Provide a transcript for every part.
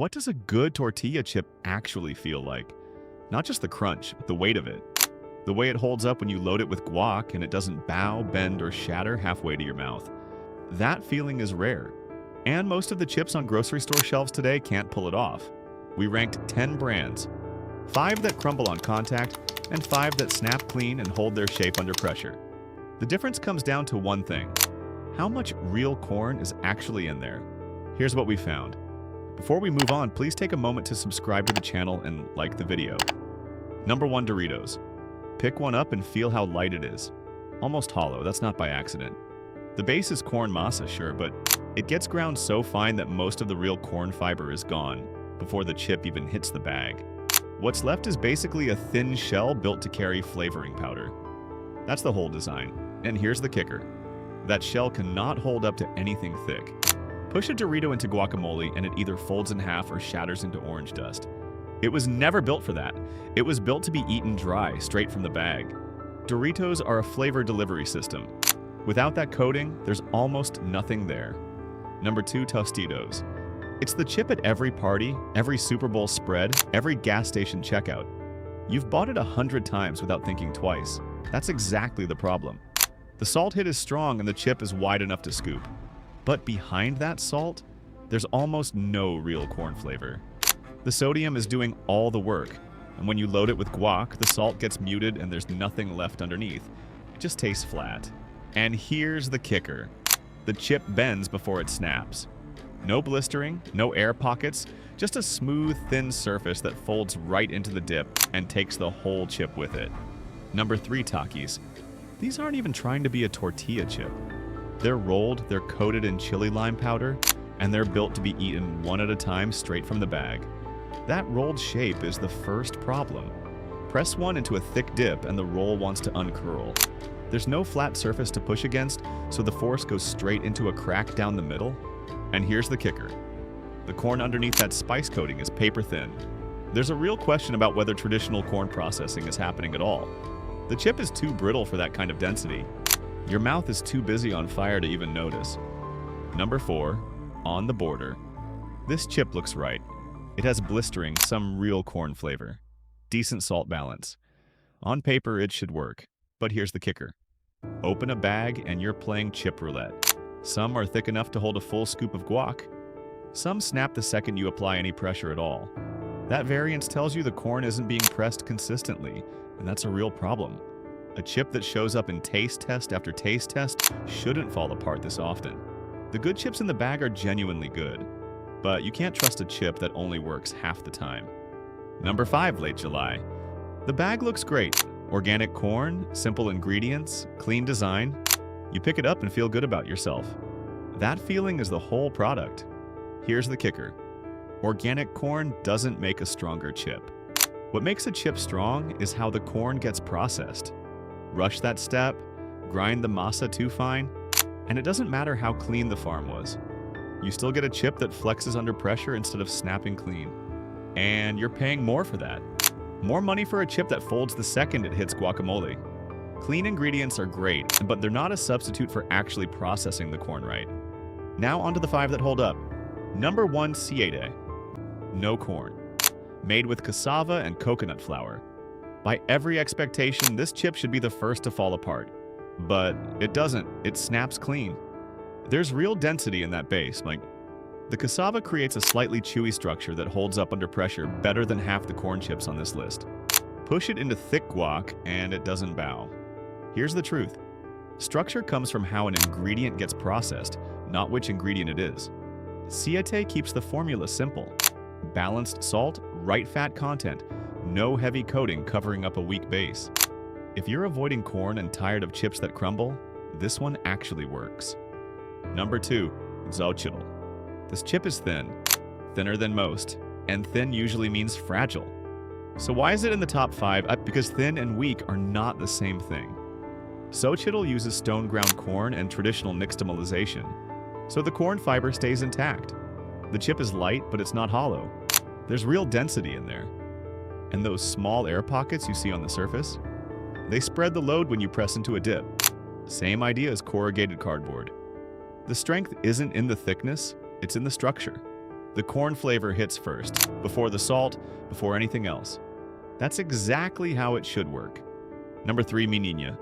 What does a good tortilla chip actually feel like? Not just the crunch, but the weight of it. The way it holds up when you load it with guac and it doesn't bow, bend, or shatter halfway to your mouth. That feeling is rare. And most of the chips on grocery store shelves today can't pull it off. We ranked 10 brands, 5 that crumble on contact, and 5 that snap clean and hold their shape under pressure. The difference comes down to one thing: how much real corn is actually in there. Here's what we found. Before we move on, please take a moment to subscribe to the channel and like the video. Number 1, Doritos. Pick one up and feel how light it is. Almost hollow, that's not by accident. The base is corn masa, sure, but it gets ground so fine that most of the real corn fiber is gone before the chip even hits the bag. What's left is basically a thin shell built to carry flavoring powder. That's the whole design. And here's the kicker. That shell cannot hold up to anything thick. Push a Dorito into guacamole and it either folds in half or shatters into orange dust. It was never built for that. It was built to be eaten dry, straight from the bag. Doritos are a flavor delivery system. Without that coating, there's almost nothing there. Number 2, Tostitos. It's the chip at every party, every Super Bowl spread, every gas station checkout. You've bought it 100 times without thinking twice. That's exactly the problem. The salt hit is strong and the chip is wide enough to scoop. But behind that salt, there's almost no real corn flavor. The sodium is doing all the work, and when you load it with guac, the salt gets muted and there's nothing left underneath. It just tastes flat. And here's the kicker. The chip bends before it snaps. No blistering, no air pockets, just a smooth, thin surface that folds right into the dip and takes the whole chip with it. Number 3, Takis. These aren't even trying to be a tortilla chip. They're rolled, they're coated in chili lime powder, and they're built to be eaten one at a time straight from the bag. That rolled shape is the first problem. Press one into a thick dip and the roll wants to uncurl. There's no flat surface to push against, so the force goes straight into a crack down the middle. And here's the kicker. The corn underneath that spice coating is paper thin. There's a real question about whether traditional corn processing is happening at all. The chip is too brittle for that kind of density. Your mouth is too busy on fire to even notice. Number 4, on the border. This chip looks right. It has blistering, some real corn flavor. Decent salt balance. On paper, it should work. But here's the kicker. Open a bag and you're playing chip roulette. Some are thick enough to hold a full scoop of guac. Some snap the second you apply any pressure at all. That variance tells you the corn isn't being pressed consistently, and that's a real problem. A chip that shows up in taste test after taste test shouldn't fall apart this often. The good chips in the bag are genuinely good, but you can't trust a chip that only works half the time. Number 5, Late July. The bag looks great. Organic corn, simple ingredients, clean design. You pick it up and feel good about yourself. That feeling is the whole product. Here's the kicker. Organic corn doesn't make a stronger chip. What makes a chip strong is how the corn gets processed. Rush that step, grind the masa too fine, and it doesn't matter how clean the farm was. You still get a chip that flexes under pressure instead of snapping clean. And you're paying more for that. More money for a chip that folds the second it hits guacamole. Clean ingredients are great, but they're not a substitute for actually processing the corn right. Now onto the 5 that hold up. Number 1, Siete. No corn. Made with cassava and coconut flour. By every expectation, this chip should be the first to fall apart. But it doesn't. It snaps clean. There's real density in that base. The cassava creates a slightly chewy structure that holds up under pressure better than half the corn chips on this list. Push it into thick guac and it doesn't bow. Here's the truth. Structure comes from how an ingredient gets processed, not which ingredient it is. Siete keeps the formula simple. Balanced salt, right fat content, no heavy coating covering up a weak base. If you're avoiding corn and tired of chips that crumble, this one actually works. Number 2, Xochitl. This chip is thin, thinner than most, and thin usually means fragile. So why is it in the top 5? Because thin and weak are not the same thing. Xochitl uses stone ground corn and traditional nixtamalization, so the corn fiber stays intact. The chip is light, but it's not hollow. There's real density in there. And those small air pockets you see on the surface, they spread the load when you press into a dip. Same idea as corrugated cardboard. The strength isn't in the thickness, it's in the structure. The corn flavor hits first, before the salt, before anything else. That's exactly how it should work. Number 3, Mi Niña.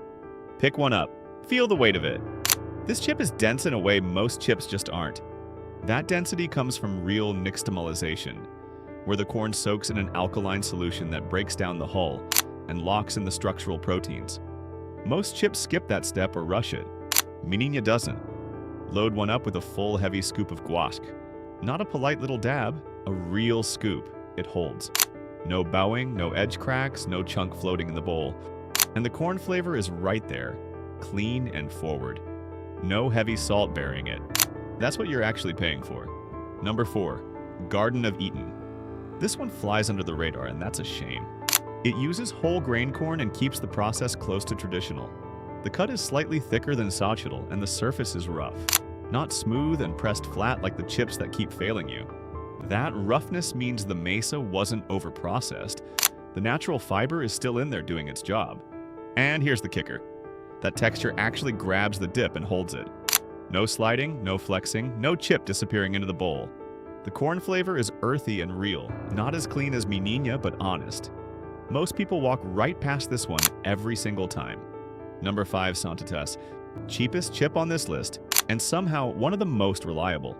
Pick one up. Feel the weight of it. This chip is dense in a way most chips just aren't. That density comes from real nixtamalization, where the corn soaks in an alkaline solution that breaks down the hull and locks in the structural proteins. Most chips skip that step or rush it. Mi Niña doesn't. Load one up with a full, heavy scoop of guasc. Not a polite little dab, a real scoop. It holds. No bowing, no edge cracks, no chunk floating in the bowl. And the corn flavor is right there, clean and forward. No heavy salt burying it. That's what you're actually paying for. Number 4, Garden of Eden. This one flies under the radar, and that's a shame. It uses whole grain corn and keeps the process close to traditional. The cut is slightly thicker than societal, and the surface is rough. Not smooth and pressed flat like the chips that keep failing you. That roughness means the mesa wasn't overprocessed. The natural fiber is still in there doing its job. And here's the kicker. That texture actually grabs the dip and holds it. No sliding, no flexing, no chip disappearing into the bowl. The corn flavor is earthy and real, not as clean as Mi Niña, but honest. Most people walk right past this one every single time. Number 5, Santitas. Cheapest chip on this list, and somehow one of the most reliable.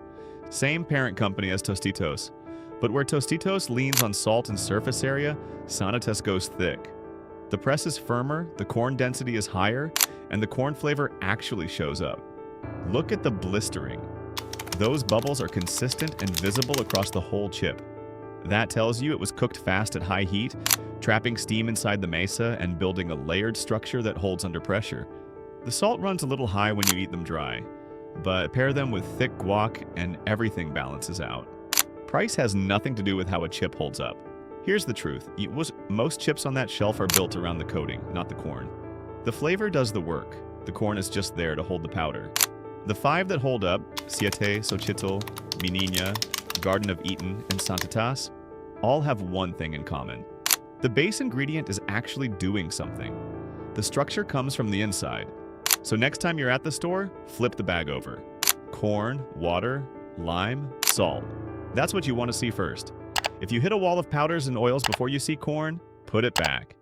Same parent company as Tostitos, but where Tostitos leans on salt and surface area, Santitas goes thick. The press is firmer, the corn density is higher, and the corn flavor actually shows up. Look at the blistering. Those bubbles are consistent and visible across the whole chip. That tells you it was cooked fast at high heat, trapping steam inside the mesa and building a layered structure that holds under pressure. The salt runs a little high when you eat them dry, but pair them with thick guac and everything balances out. Price has nothing to do with how a chip holds up. Here's the truth. Most chips on that shelf are built around the coating, not the corn. The flavor does the work. The corn is just there to hold the powder. The 5 that hold up, Siete, Xochitl, Mi Niña, Garden of Eden, and Santitas, all have one thing in common. The base ingredient is actually doing something. The structure comes from the inside. So next time you're at the store, flip the bag over. Corn, water, lime, salt. That's what you want to see first. If you hit a wall of powders and oils before you see corn, put it back.